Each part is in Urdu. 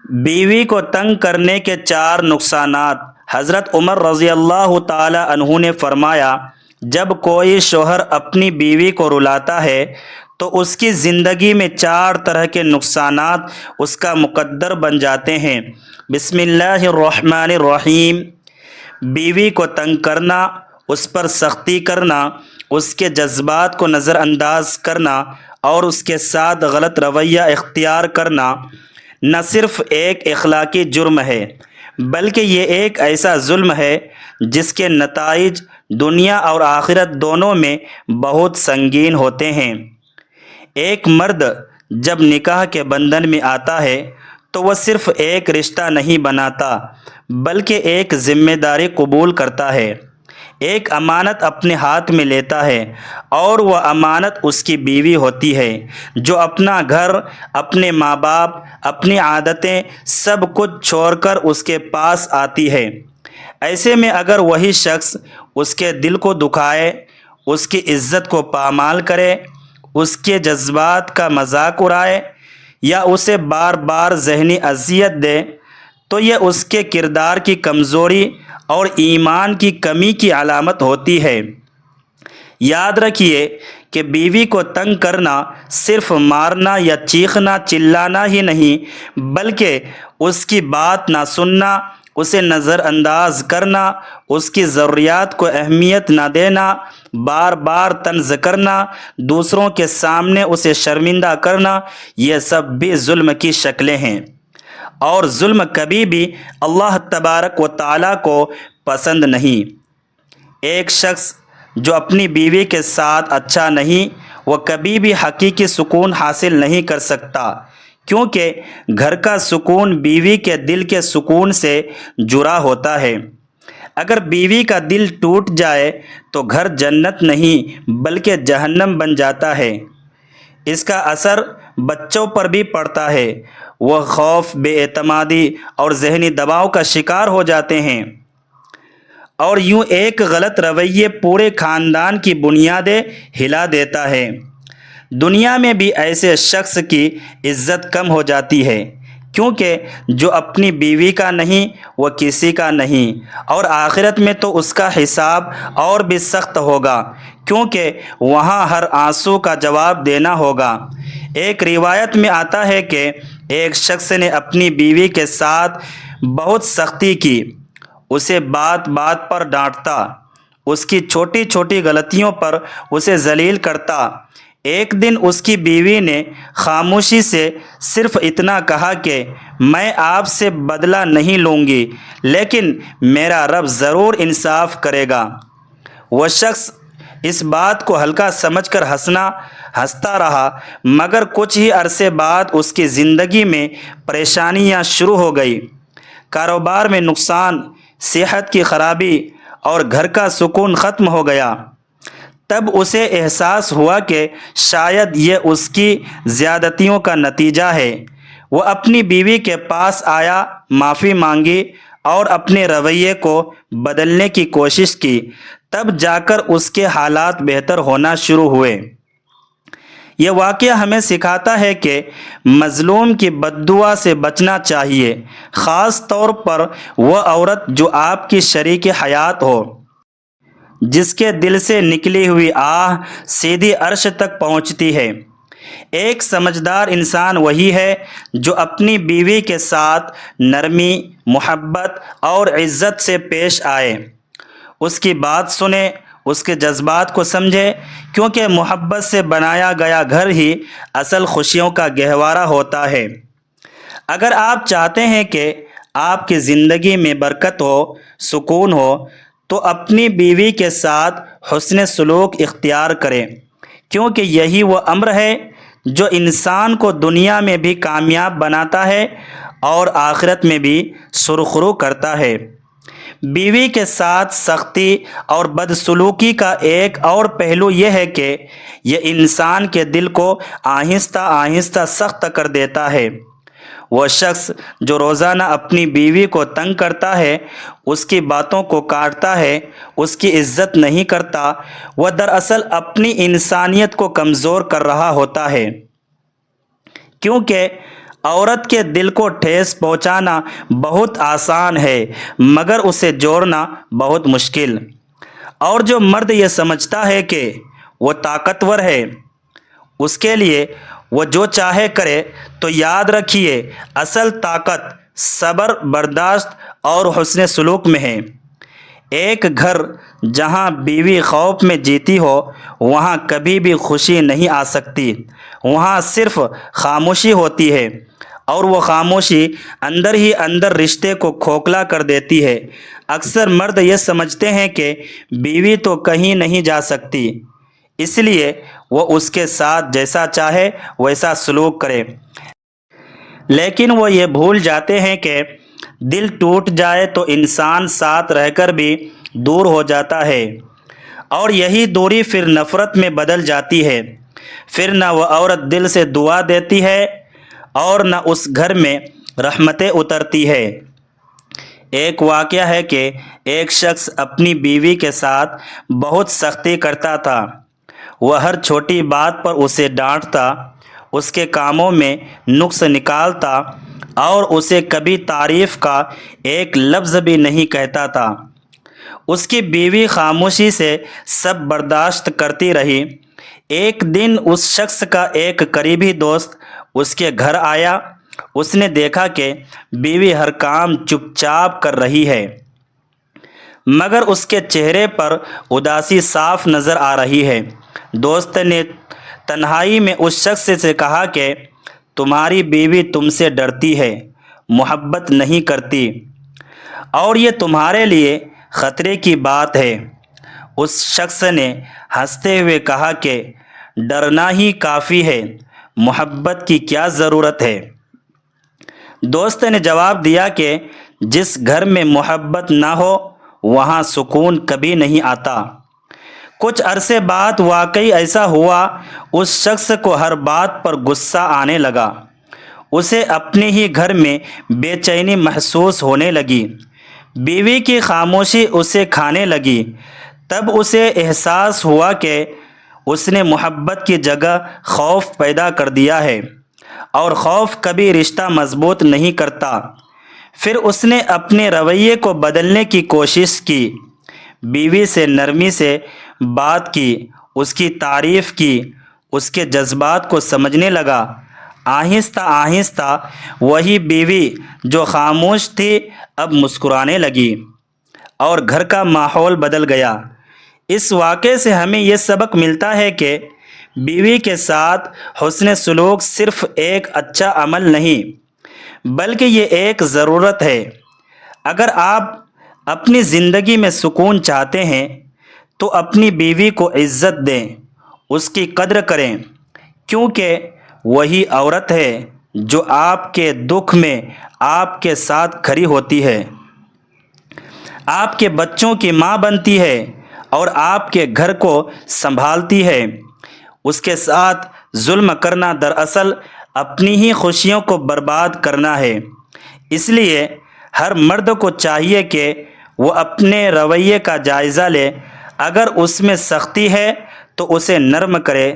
بیوی کو تنگ کرنے کے چار نقصانات۔ حضرت عمر رضی اللہ تعالی عنہ نے فرمایا، جب کوئی شوہر اپنی بیوی کو رلاتا ہے تو اس کی زندگی میں چار طرح کے نقصانات اس کا مقدر بن جاتے ہیں۔ بسم اللہ الرحمن الرحیم۔ بیوی کو تنگ کرنا، اس پر سختی کرنا، اس کے جذبات کو نظر انداز کرنا اور اس کے ساتھ غلط رویہ اختیار کرنا نہ صرف ایک اخلاقی جرم ہے بلکہ یہ ایک ایسا ظلم ہے جس کے نتائج دنیا اور آخرت دونوں میں بہت سنگین ہوتے ہیں۔ ایک مرد جب نکاح کے بندھن میں آتا ہے تو وہ صرف ایک رشتہ نہیں بناتا بلکہ ایک ذمہ داری قبول کرتا ہے، ایک امانت اپنے ہاتھ میں لیتا ہے، اور وہ امانت اس کی بیوی ہوتی ہے جو اپنا گھر، اپنے ماں باپ، اپنی عادتیں سب کچھ چھوڑ کر اس کے پاس آتی ہے۔ ایسے میں اگر وہی شخص اس کے دل کو دکھائے، اس کی عزت کو پامال کرے، اس کے جذبات کا مذاق اڑائے یا اسے بار بار ذہنی اذیت دے تو یہ اس کے کردار کی کمزوری اور ایمان کی کمی کی علامت ہوتی ہے۔ یاد رکھیے کہ بیوی کو تنگ کرنا صرف مارنا یا چیخنا چلانا ہی نہیں بلکہ اس کی بات نہ سننا، اسے نظر انداز کرنا، اس کی ضروریات کو اہمیت نہ دینا، بار بار طنز کرنا، دوسروں کے سامنے اسے شرمندہ کرنا، یہ سب بھی ظلم کی شکلیں ہیں، اور ظلم کبھی بھی اللہ تبارک و تعالیٰ کو پسند نہیں۔ ایک شخص جو اپنی بیوی کے ساتھ اچھا نہیں، وہ کبھی بھی حقیقی سکون حاصل نہیں کر سکتا، کیونکہ گھر کا سکون بیوی کے دل کے سکون سے جڑا ہوتا ہے۔ اگر بیوی کا دل ٹوٹ جائے تو گھر جنت نہیں بلکہ جہنم بن جاتا ہے۔ اس کا اثر بچوں پر بھی پڑتا ہے، وہ خوف، بے اعتمادی اور ذہنی دباؤ کا شکار ہو جاتے ہیں، اور یوں ایک غلط رویے پورے خاندان کی بنیادیں ہلا دیتا ہے۔ دنیا میں بھی ایسے شخص کی عزت کم ہو جاتی ہے، کیونکہ جو اپنی بیوی کا نہیں وہ کسی کا نہیں، اور آخرت میں تو اس کا حساب اور بھی سخت ہوگا، کیونکہ وہاں ہر آنسو کا جواب دینا ہوگا۔ ایک روایت میں آتا ہے کہ ایک شخص نے اپنی بیوی کے ساتھ بہت سختی کی، اسے بات بات پر ڈانٹتا، اس کی چھوٹی چھوٹی غلطیوں پر اسے ذلیل کرتا۔ ایک دن اس کی بیوی نے خاموشی سے صرف اتنا کہا کہ میں آپ سے بدلہ نہیں لوں گی، لیکن میرا رب ضرور انصاف کرے گا۔ وہ شخص اس بات کو ہلکا سمجھ کر ہنستا رہا، مگر کچھ ہی عرصے بعد اس کی زندگی میں پریشانیاں شروع ہو گئی۔ کاروبار میں نقصان، صحت کی خرابی اور گھر کا سکون ختم ہو گیا۔ تب اسے احساس ہوا کہ شاید یہ اس کی زیادتیوں کا نتیجہ ہے۔ وہ اپنی بیوی کے پاس آیا، معافی مانگی اور اپنے رویے کو بدلنے کی کوشش کی، تب جا کر اس کے حالات بہتر ہونا شروع ہوئے۔ یہ واقعہ ہمیں سکھاتا ہے کہ مظلوم کی بد دعا سے بچنا چاہیے، خاص طور پر وہ عورت جو آپ کی شریک حیات ہو، جس کے دل سے نکلی ہوئی آہ سیدھی عرش تک پہنچتی ہے۔ ایک سمجھدار انسان وہی ہے جو اپنی بیوی کے ساتھ نرمی، محبت اور عزت سے پیش آئے، اس کی بات سنے، اس کے جذبات کو سمجھے، کیونکہ محبت سے بنایا گیا گھر ہی اصل خوشیوں کا گہوارہ ہوتا ہے۔ اگر آپ چاہتے ہیں کہ آپ کی زندگی میں برکت ہو، سکون ہو، تو اپنی بیوی کے ساتھ حسن سلوک اختیار کریں، کیونکہ یہی وہ امر ہے جو انسان کو دنیا میں بھی کامیاب بناتا ہے اور آخرت میں بھی سرخرو کرتا ہے۔ بیوی کے ساتھ سختی اور بدسلوکی کا ایک اور پہلو یہ ہے کہ یہ انسان کے دل کو آہستہ آہستہ سخت کر دیتا ہے۔ وہ شخص جو روزانہ اپنی بیوی کو تنگ کرتا ہے، اس کی باتوں کو کاٹتا ہے، اس کی عزت نہیں کرتا، وہ دراصل اپنی انسانیت کو کمزور کر رہا ہوتا ہے، کیونکہ عورت کے دل کو ٹھیس پہنچانا بہت آسان ہے مگر اسے جوڑنا بہت مشکل۔ اور جو مرد یہ سمجھتا ہے کہ وہ طاقتور ہے، اس کے لیے وہ جو چاہے کرے، تو یاد رکھیے اصل طاقت صبر، برداشت اور حسن سلوک میں ہے۔ ایک گھر جہاں بیوی خوف میں جیتی ہو وہاں کبھی بھی خوشی نہیں آ سکتی، وہاں صرف خاموشی ہوتی ہے، اور وہ خاموشی اندر ہی اندر رشتے کو کھوکھلا کر دیتی ہے۔ اکثر مرد یہ سمجھتے ہیں کہ بیوی تو کہیں نہیں جا سکتی، اس لیے وہ اس کے ساتھ جیسا چاہے ویسا سلوک کرے، لیکن وہ یہ بھول جاتے ہیں کہ دل ٹوٹ جائے تو انسان ساتھ رہ کر بھی دور ہو جاتا ہے، اور یہی دوری پھر نفرت میں بدل جاتی ہے۔ پھر نہ وہ عورت دل سے دعا دیتی ہے اور نہ اس گھر میں رحمتیں اترتی ہے۔ ایک واقعہ ہے کہ ایک شخص اپنی بیوی کے ساتھ بہت سختی کرتا تھا۔ وہ ہر چھوٹی بات پر اسے ڈانٹتا، اس کے کاموں میں نقص نکالتا اور اسے کبھی تعریف کا ایک لفظ بھی نہیں کہتا تھا۔ اس کی بیوی خاموشی سے سب برداشت کرتی رہی۔ ایک دن اس شخص کا ایک قریبی دوست اس کے گھر آیا۔ اس نے دیکھا کہ بیوی ہر کام چپ چاپ کر رہی ہے، مگر اس کے چہرے پر اداسی صاف نظر آ رہی ہے۔ دوست نے تنہائی میں اس شخص سے کہا کہ تمہاری بیوی تم سے ڈرتی ہے، محبت نہیں کرتی، اور یہ تمہارے لیے خطرے کی بات ہے۔ اس شخص نے ہنستے ہوئے کہا کہ ڈرنا ہی کافی ہے، محبت کی کیا ضرورت ہے؟ دوست نے جواب دیا کہ جس گھر میں محبت نہ ہو وہاں سکون کبھی نہیں آتا۔ کچھ عرصے بعد واقعی ایسا ہوا، اس شخص کو ہر بات پر غصہ آنے لگا، اسے اپنے ہی گھر میں بے چینی محسوس ہونے لگی، بیوی کی خاموشی اسے کھانے لگی۔ تب اسے احساس ہوا کہ اس نے محبت کی جگہ خوف پیدا کر دیا ہے، اور خوف کبھی رشتہ مضبوط نہیں کرتا۔ پھر اس نے اپنے رویے کو بدلنے کی کوشش کی، بیوی سے نرمی سے بات کی، اس کی تعریف کی، اس کے جذبات کو سمجھنے لگا۔ آہستہ آہستہ وہی بیوی جو خاموش تھی اب مسکرانے لگی، اور گھر کا ماحول بدل گیا۔ اس واقعے سے ہمیں یہ سبق ملتا ہے کہ بیوی کے ساتھ حسن سلوک صرف ایک اچھا عمل نہیں بلکہ یہ ایک ضرورت ہے۔ اگر آپ اپنی زندگی میں سکون چاہتے ہیں تو اپنی بیوی کو عزت دیں، اس کی قدر کریں، کیونکہ وہی عورت ہے جو آپ کے دکھ میں آپ کے ساتھ کھڑی ہوتی ہے، آپ کے بچوں کی ماں بنتی ہے اور آپ کے گھر کو سنبھالتی ہے۔ اس کے ساتھ ظلم کرنا دراصل اپنی ہی خوشیوں کو برباد کرنا ہے۔ اس لیے ہر مرد کو چاہیے کہ وہ اپنے رویے کا جائزہ لے۔ اگر اس میں سختی ہے تو اسے نرم کرے،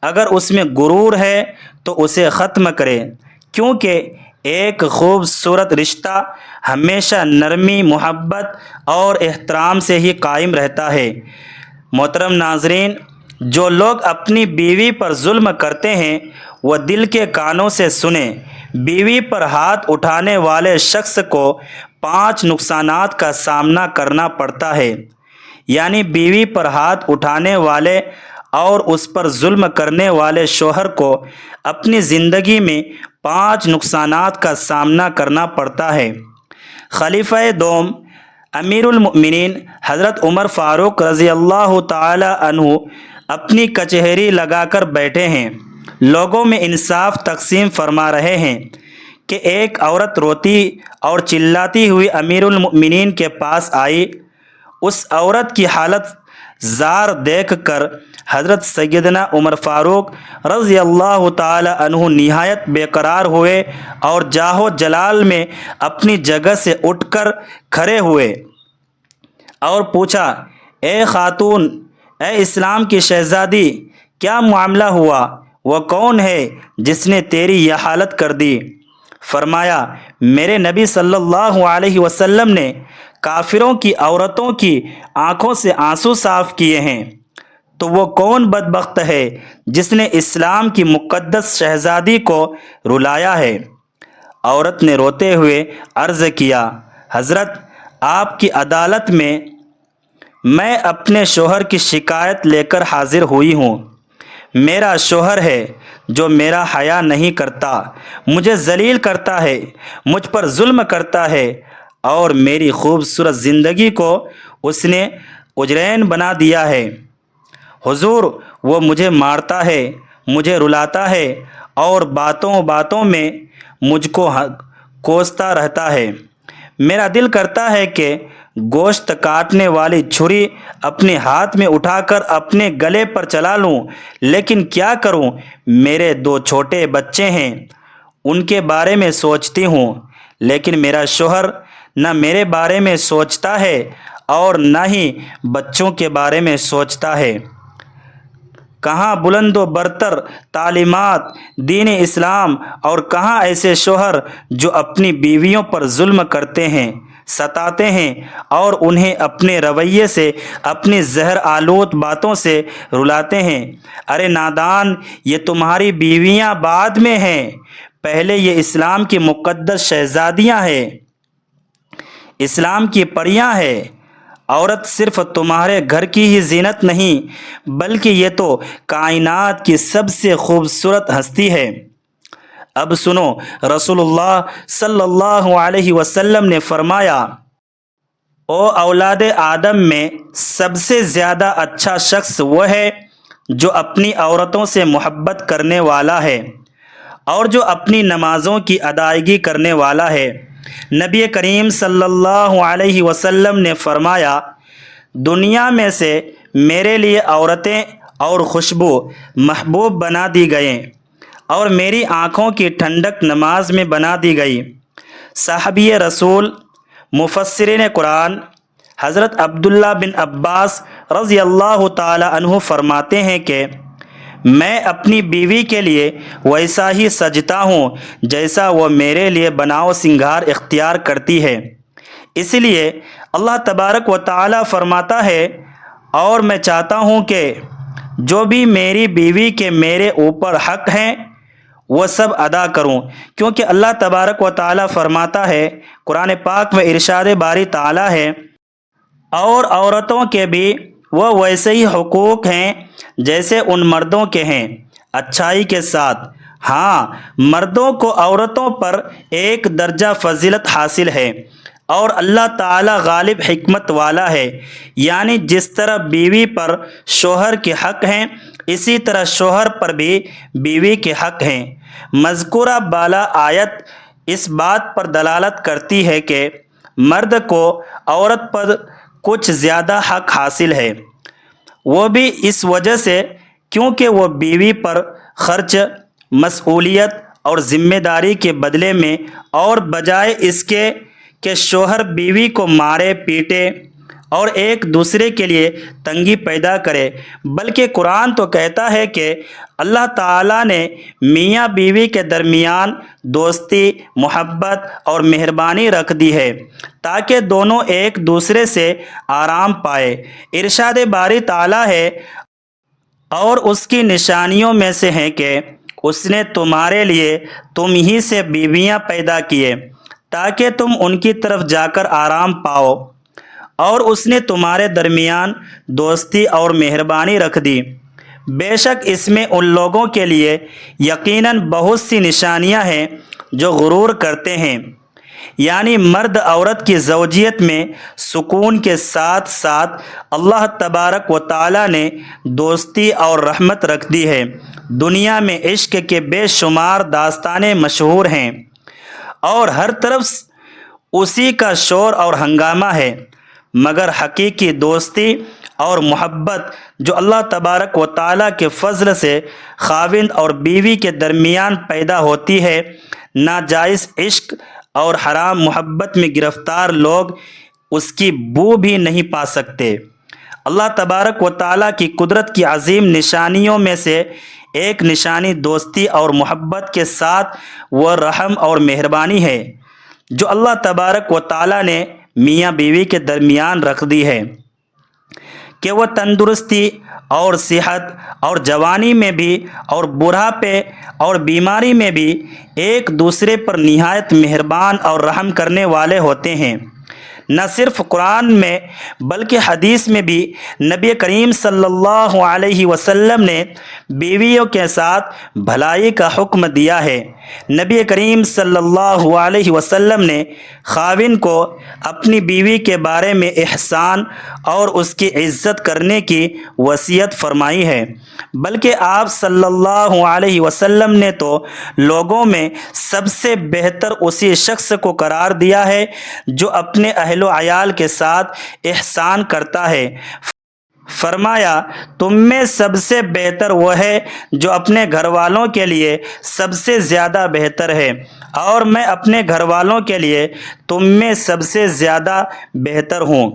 اگر اس میں غرور ہے تو اسے ختم کرے، کیونکہ ایک خوبصورت رشتہ ہمیشہ نرمی، محبت اور احترام سے ہی قائم رہتا ہے۔ محترم ناظرین، جو لوگ اپنی بیوی پر ظلم کرتے ہیں وہ دل کے کانوں سے سنیں۔ بیوی پر ہاتھ اٹھانے والے شخص کو 5 نقصانات کا سامنا کرنا پڑتا ہے، یعنی بیوی پر ہاتھ اٹھانے والے اور اس پر ظلم کرنے والے شوہر کو اپنی زندگی میں 5 نقصانات کا سامنا کرنا پڑتا ہے۔ خلیفہ دوم امیر المؤمنین حضرت عمر فاروق رضی اللہ تعالی عنہ اپنی کچہری لگا کر بیٹھے ہیں، لوگوں میں انصاف تقسیم فرما رہے ہیں کہ ایک عورت روتی اور چلاتی ہوئی امیر المؤمنین کے پاس آئی۔ اس عورت کی حالت زار دیکھ کر حضرت سیدنا عمر فاروق رضی اللہ تعالی عنہ نہایت بے قرار ہوئے اور جاہ و جلال میں اپنی جگہ سے اٹھ کر کھڑے ہوئے اور پوچھا، اے خاتون، اے اسلام کی شہزادی، کیا معاملہ ہوا؟ وہ کون ہے جس نے تیری یہ حالت کر دی؟ فرمایا میرے نبی صلی اللہ علیہ وسلم نے کافروں کی عورتوں کی آنکھوں سے آنسو صاف کیے ہیں، تو وہ کون بدبخت ہے جس نے اسلام کی مقدس شہزادی کو رلایا ہے؟ عورت نے روتے ہوئے عرض کیا، حضرت آپ کی عدالت میں اپنے شوہر کی شکایت لے کر حاضر ہوئی ہوں۔ میرا شوہر ہے جو میرا حیا نہیں کرتا، مجھے ذلیل کرتا ہے، مجھ پر ظلم کرتا ہے، اور میری خوبصورت زندگی کو اس نے اجرین بنا دیا ہے۔ حضور، وہ مجھے مارتا ہے، مجھے رلاتا ہے، اور باتوں باتوں میں مجھ کو کوستا رہتا ہے۔ میرا دل کرتا ہے کہ گوشت کاٹنے والی چھری اپنے ہاتھ میں اٹھا کر اپنے گلے پر چلا لوں، لیکن کیا کروں، میرے 2 چھوٹے بچے ہیں، ان کے بارے میں سوچتی ہوں، لیکن میرا شوہر نہ میرے بارے میں سوچتا ہے اور نہ ہی بچوں کے بارے میں سوچتا ہے۔ کہاں بلند و برتر تعلیمات دین اسلام، اور کہاں ایسے شوہر جو اپنی بیویوں پر ظلم کرتے ہیں، ستاتے ہیں، اور انہیں اپنے رویے سے، اپنی زہر آلود باتوں سے رلاتے ہیں۔ ارے نادان، یہ تمہاری بیویاں بعد میں ہیں، پہلے یہ اسلام کی مقدس شہزادیاں ہیں، اسلام کی پریاں ہیں۔ عورت صرف تمہارے گھر کی ہی زینت نہیں، بلکہ یہ تو کائنات کی سب سے خوبصورت ہستی ہے۔ اب سنو، رسول اللہ صلی اللہ علیہ وسلم نے فرمایا، او اولاد آدم میں سب سے زیادہ اچھا شخص وہ ہے جو اپنی عورتوں سے محبت کرنے والا ہے اور جو اپنی نمازوں کی ادائیگی کرنے والا ہے۔ نبی کریم صلی اللہ علیہ وسلم نے فرمایا، دنیا میں سے میرے لیے عورتیں اور خوشبو محبوب بنا دی گئیں، اور میری آنکھوں کی ٹھنڈک نماز میں بنا دی گئی۔ صحابی رسول مفسرین قرآن حضرت عبداللہ بن عباس رضی اللہ تعالی عنہ فرماتے ہیں کہ میں اپنی بیوی کے لیے ویسا ہی سجتا ہوں جیسا وہ میرے لیے بناؤ سنگھار اختیار کرتی ہے۔ اس لیے اللہ تبارک و تعالی فرماتا ہے، اور میں چاہتا ہوں کہ جو بھی میری بیوی کے میرے اوپر حق ہیں وہ سب ادا کروں، کیونکہ اللہ تبارک و تعالی فرماتا ہے قرآن پاک میں، ارشاد باری تعالی ہے، اور عورتوں کے بھی وہ ویسے ہی حقوق ہیں جیسے ان مردوں کے ہیں، اچھائی کے ساتھ۔ ہاں، مردوں کو عورتوں پر ایک درجہ فضیلت حاصل ہے، اور اللہ تعالی غالب حکمت والا ہے، یعنی جس طرح بیوی پر شوہر کے حق ہیں، اسی طرح شوہر پر بھی بیوی کے حق ہیں۔ مذکورہ بالا آیت اس بات پر دلالت کرتی ہے کہ مرد کو عورت پر کچھ زیادہ حق حاصل ہے، وہ بھی اس وجہ سے کیونکہ وہ بیوی پر خرچ، مسئولیت اور ذمہ داری کے بدلے میں، اور بجائے اس کے کہ شوہر بیوی کو مارے پیٹے اور ایک دوسرے کے لیے تنگی پیدا کرے، بلکہ قرآن تو کہتا ہے کہ اللہ تعالیٰ نے میاں بیوی کے درمیان دوستی، محبت اور مہربانی رکھ دی ہے تاکہ دونوں ایک دوسرے سے آرام پائے۔ ارشاد باری تعالیٰ ہے، اور اس کی نشانیوں میں سے ہے کہ اس نے تمہارے لیے تم ہی سے بیویاں پیدا کیے تاکہ تم ان کی طرف جا کر آرام پاؤ، اور اس نے تمہارے درمیان دوستی اور مہربانی رکھ دی۔ بے شک اس میں ان لوگوں کے لیے یقیناً بہت سی نشانیاں ہیں جو غرور کرتے ہیں، یعنی مرد عورت کی زوجیت میں سکون کے ساتھ ساتھ اللہ تبارک و تعالی نے دوستی اور رحمت رکھ دی ہے۔ دنیا میں عشق کے بے شمار داستانیں مشہور ہیں، اور ہر طرف اسی کا شور اور ہنگامہ ہے، مگر حقیقی دوستی اور محبت جو اللہ تبارک و تعالیٰ کے فضل سے خاوند اور بیوی کے درمیان پیدا ہوتی ہے، ناجائز عشق اور حرام محبت میں گرفتار لوگ اس کی بو بھی نہیں پا سکتے۔ اللہ تبارک و تعالیٰ کی قدرت کی عظیم نشانیوں میں سے ایک نشانی دوستی اور محبت کے ساتھ وہ رحم اور مہربانی ہے جو اللہ تبارک و تعالیٰ نے میاں بیوی کے درمیان رکھ دی ہے کہ وہ تندرستی اور صحت اور جوانی میں بھی اور بڑھاپے اور بیماری میں بھی ایک دوسرے پر نہایت مہربان اور رحم کرنے والے ہوتے ہیں۔ نہ صرف قرآن میں بلکہ حدیث میں بھی نبی کریم صلی اللہ علیہ وسلم نے بیویوں کے ساتھ بھلائی کا حکم دیا ہے۔ نبی کریم صلی اللہ علیہ وسلم نے خاوند کو اپنی بیوی کے بارے میں احسان اور اس کی عزت کرنے کی وصیت فرمائی ہے، بلکہ آپ صلی اللہ علیہ وسلم نے تو لوگوں میں سب سے بہتر اسی شخص کو قرار دیا ہے جو اپنے اہل و عیال کے ساتھ احسان کرتا ہے۔ فرمایا تم میں سب سے بہتر وہ ہے جو اپنے گھر والوں کے لیے سب سے زیادہ بہتر ہے، اور میں اپنے گھر والوں کے لیے تم میں سب سے زیادہ بہتر ہوں۔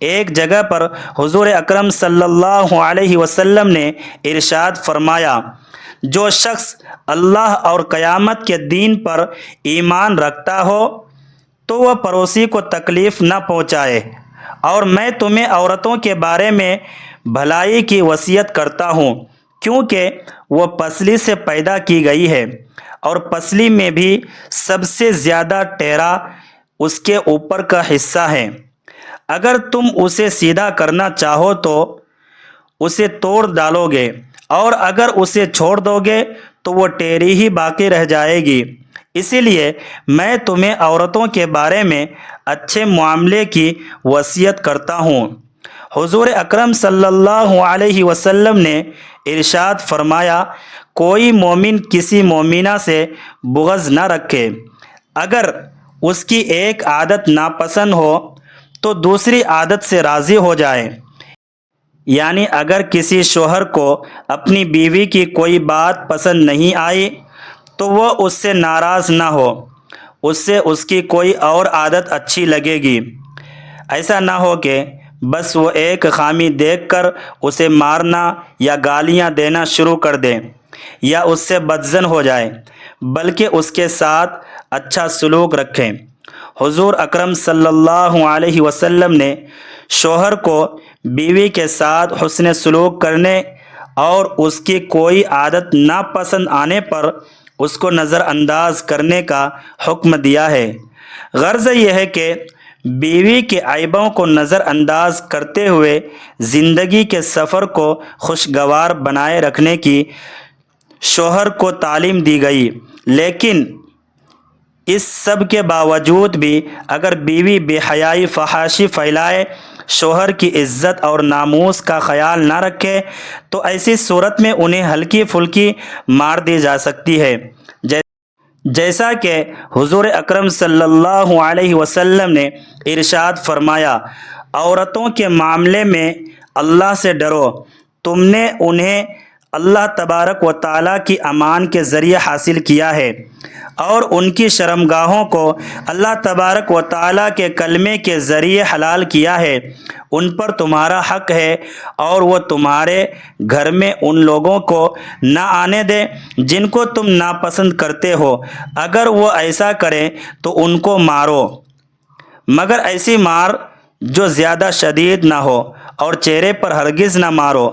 ایک جگہ پر حضور اکرم صلی اللہ علیہ وسلم نے ارشاد فرمایا، جو شخص اللہ اور قیامت کے دین پر ایمان رکھتا ہو تو وہ پڑوسی کو تکلیف نہ پہنچائے، اور میں تمہیں عورتوں کے بارے میں بھلائی کی وصیت کرتا ہوں، کیونکہ وہ پسلی سے پیدا کی گئی ہے، اور پسلی میں بھی سب سے زیادہ ٹیڑھا اس کے اوپر کا حصہ ہے۔ اگر تم اسے سیدھا کرنا چاہو تو اسے توڑ ڈالو گے، اور اگر اسے چھوڑ دو گے تو وہ ٹیڑھی ہی باقی رہ جائے گی۔ اسی لیے میں تمہیں عورتوں کے بارے میں اچھے معاملے کی وصیت کرتا ہوں۔ حضور اکرم صلی اللہ علیہ وسلم نے ارشاد فرمایا، کوئی مومن کسی مومنہ سے بغض نہ رکھے، اگر اس کی ایک عادت ناپسند ہو تو دوسری عادت سے راضی ہو جائے۔ یعنی اگر کسی شوہر کو اپنی بیوی کی کوئی بات پسند نہیں آئی تو وہ اس سے ناراض نہ ہو، اس سے اس کی کوئی اور عادت اچھی لگے گی۔ ایسا نہ ہو کہ بس وہ ایک خامی دیکھ کر اسے مارنا یا گالیاں دینا شروع کر دے یا اس سے بدظن ہو جائے، بلکہ اس کے ساتھ اچھا سلوک رکھیں۔ حضور اکرم صلی اللہ علیہ وسلم نے شوہر کو بیوی کے ساتھ حسن سلوک کرنے اور اس کی کوئی عادت ناپسند آنے پر اس کو نظر انداز کرنے کا حکم دیا ہے۔ غرض یہ ہے کہ بیوی کے عیبوں کو نظر انداز کرتے ہوئے زندگی کے سفر کو خوشگوار بنائے رکھنے کی شوہر کو تعلیم دی گئی، لیکن اس سب کے باوجود بھی اگر بیوی بے حیائی فحاشی پھیلائے، شوہر کی عزت اور ناموس کا خیال نہ رکھے، تو ایسی صورت میں انہیں ہلکی پھلکی مار دی جا سکتی ہے، جیسا کہ حضور اکرم صلی اللہ علیہ وسلم نے ارشاد فرمایا، عورتوں کے معاملے میں اللہ سے ڈرو، تم نے انہیں اللہ تبارک و تعالیٰ کی امان کے ذریعے حاصل کیا ہے، اور ان کی شرمگاہوں کو اللہ تبارک و تعالیٰ کے کلمے کے ذریعے حلال کیا ہے، ان پر تمہارا حق ہے، اور وہ تمہارے گھر میں ان لوگوں کو نہ آنے دیں جن کو تم ناپسند کرتے ہو، اگر وہ ایسا کریں تو ان کو مارو، مگر ایسی مار جو زیادہ شدید نہ ہو، اور چہرے پر ہرگز نہ مارو،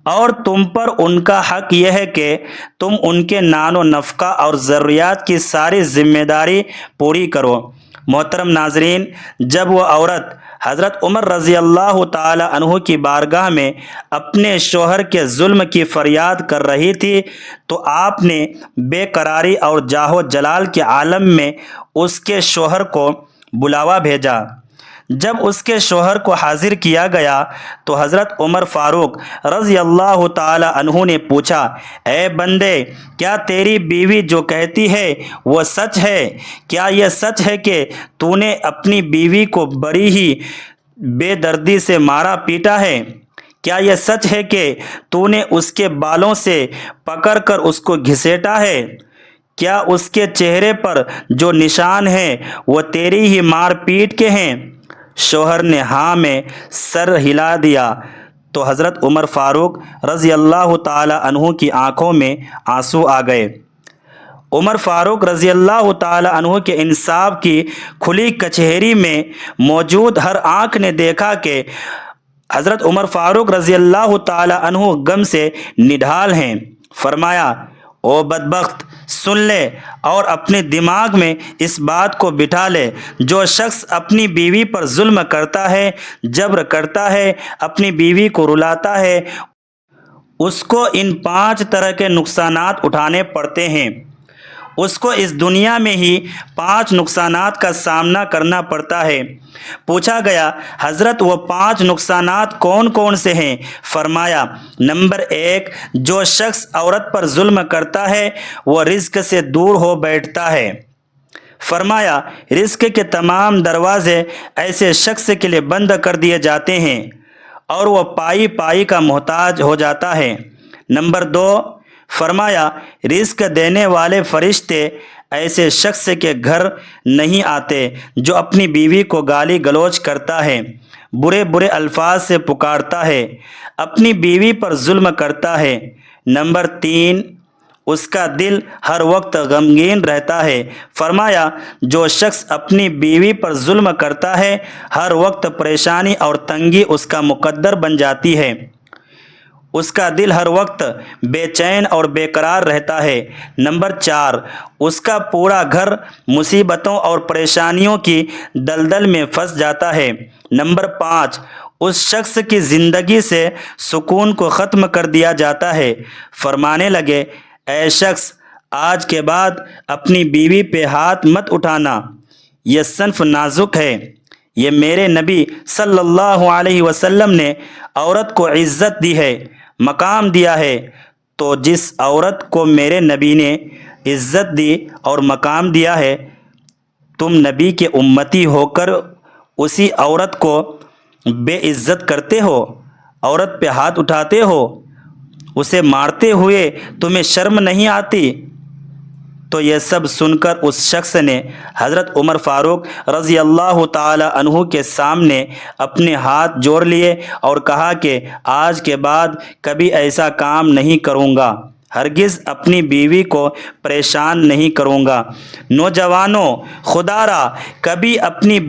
اور تم پر ان کا حق یہ ہے کہ تم ان کے نان و نفقہ اور ضروریات کی ساری ذمہ داری پوری کرو۔ محترم ناظرین، جب وہ عورت حضرت عمر رضی اللہ تعالی عنہ کی بارگاہ میں اپنے شوہر کے ظلم کی فریاد کر رہی تھی تو آپ نے بے قراری اور جاہ و جلال کے عالم میں اس کے شوہر کو بلاوا بھیجا۔ جب اس کے شوہر کو حاضر کیا گیا تو حضرت عمر فاروق رضی اللہ تعالی عنہ نے پوچھا، اے بندے، کیا تیری بیوی جو کہتی ہے وہ سچ ہے؟ کیا یہ سچ ہے کہ تو نے اپنی بیوی کو بڑی ہی بے دردی سے مارا پیٹا ہے؟ کیا یہ سچ ہے کہ تو نے اس کے بالوں سے پکڑ کر اس کو گھسیٹا ہے؟ کیا اس کے چہرے پر جو نشان ہیں وہ تیری ہی مار پیٹ کے ہیں؟ شوہر نے ہاں میں سر ہلا دیا تو حضرت عمر فاروق رضی اللہ تعالی عنہ کی آنکھوں میں آنسو آ گئے۔ عمر فاروق رضی اللہ تعالی عنہ کے انصاف کی کھلی کچہری میں موجود ہر آنکھ نے دیکھا کہ حضرت عمر فاروق رضی اللہ تعالی عنہ غم سے نڈھال ہیں۔ فرمایا، او بدبخت، سن لے اور اپنے دماغ میں اس بات کو بٹھا لے، جو شخص اپنی بیوی پر ظلم کرتا ہے، جبر کرتا ہے، اپنی بیوی کو رلاتا ہے، اس کو ان 5 طرح کے نقصانات اٹھانے پڑتے ہیں۔ اس کو اس دنیا میں ہی 5 نقصانات کا سامنا کرنا پڑتا ہے۔ پوچھا گیا، حضرت وہ 5 نقصانات کون کون سے ہیں؟ فرمایا، نمبر 1، جو شخص عورت پر ظلم کرتا ہے وہ رزق سے دور ہو بیٹھتا ہے۔ فرمایا، رزق کے تمام دروازے ایسے شخص کے لیے بند کر دیے جاتے ہیں اور وہ پائی پائی کا محتاج ہو جاتا ہے۔ نمبر 2، فرمایا، رزق دینے والے فرشتے ایسے شخص کے گھر نہیں آتے جو اپنی بیوی کو گالی گلوچ کرتا ہے، برے برے الفاظ سے پکارتا ہے، اپنی بیوی پر ظلم کرتا ہے۔ نمبر 3، اس کا دل ہر وقت غمگین رہتا ہے۔ فرمایا، جو شخص اپنی بیوی پر ظلم کرتا ہے ہر وقت پریشانی اور تنگی اس کا مقدر بن جاتی ہے، اس کا دل ہر وقت بے چین اور بے قرار رہتا ہے۔ نمبر 4، اس کا پورا گھر مصیبتوں اور پریشانیوں کی دلدل میں پھنس جاتا ہے۔ نمبر 5، اس شخص کی زندگی سے سکون کو ختم کر دیا جاتا ہے۔ فرمانے لگے، اے شخص، آج کے بعد اپنی بیوی پہ ہاتھ مت اٹھانا، یہ صنف نازک ہے۔ یہ میرے نبی صلی اللہ علیہ وسلم نے عورت کو عزت دی ہے، مقام دیا ہے، تو جس عورت کو میرے نبی نے عزت دی اور مقام دیا ہے، تم نبی کے امتی ہو کر اسی عورت کو بے عزت کرتے ہو، عورت پہ ہاتھ اٹھاتے ہو، اسے مارتے ہوئے تمہیں شرم نہیں آتی؟ تو یہ سب سن کر اس شخص نے حضرت عمر فاروق رضی اللہ تعالی عنہ کے سامنے اپنے ہاتھ جوڑ لیے اور کہا کہ آج کے بعد کبھی ایسا کام نہیں کروں گا، ہرگز اپنی بیوی کو پریشان نہیں کروں گا۔ نوجوانوں، خدا را کبھی اپنی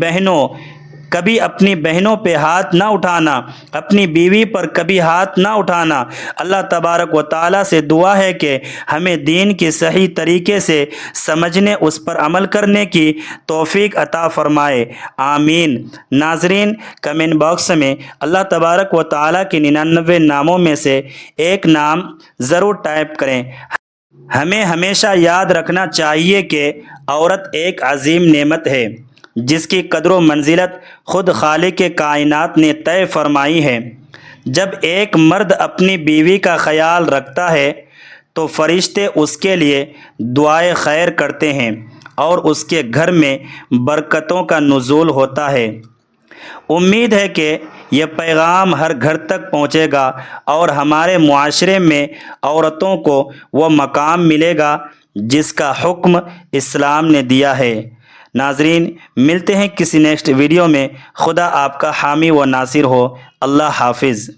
بہنوں پہ ہاتھ نہ اٹھانا، اپنی بیوی پر کبھی ہاتھ نہ اٹھانا۔ اللہ تبارک و تعالیٰ سے دعا ہے کہ ہمیں دین کی صحیح طریقے سے سمجھنے، اس پر عمل کرنے کی توفیق عطا فرمائے، آمین۔ ناظرین، کمنٹ باکس میں اللہ تبارک و تعالیٰ کے 99 ناموں میں سے ایک نام ضرور ٹائپ کریں۔ ہمیں ہمیشہ یاد رکھنا چاہیے کہ عورت ایک عظیم نعمت ہے جس کی قدر و منزلت خود خالق کائنات نے طے فرمائی ہے۔ جب ایک مرد اپنی بیوی کا خیال رکھتا ہے تو فرشتے اس کے لیے دعائے خیر کرتے ہیں اور اس کے گھر میں برکتوں کا نزول ہوتا ہے۔ امید ہے کہ یہ پیغام ہر گھر تک پہنچے گا اور ہمارے معاشرے میں عورتوں کو وہ مقام ملے گا جس کا حکم اسلام نے دیا ہے۔ ناظرین، ملتے ہیں کسی نیکسٹ ویڈیو میں۔ خدا آپ کا حامی و ناصر ہو۔ اللہ حافظ۔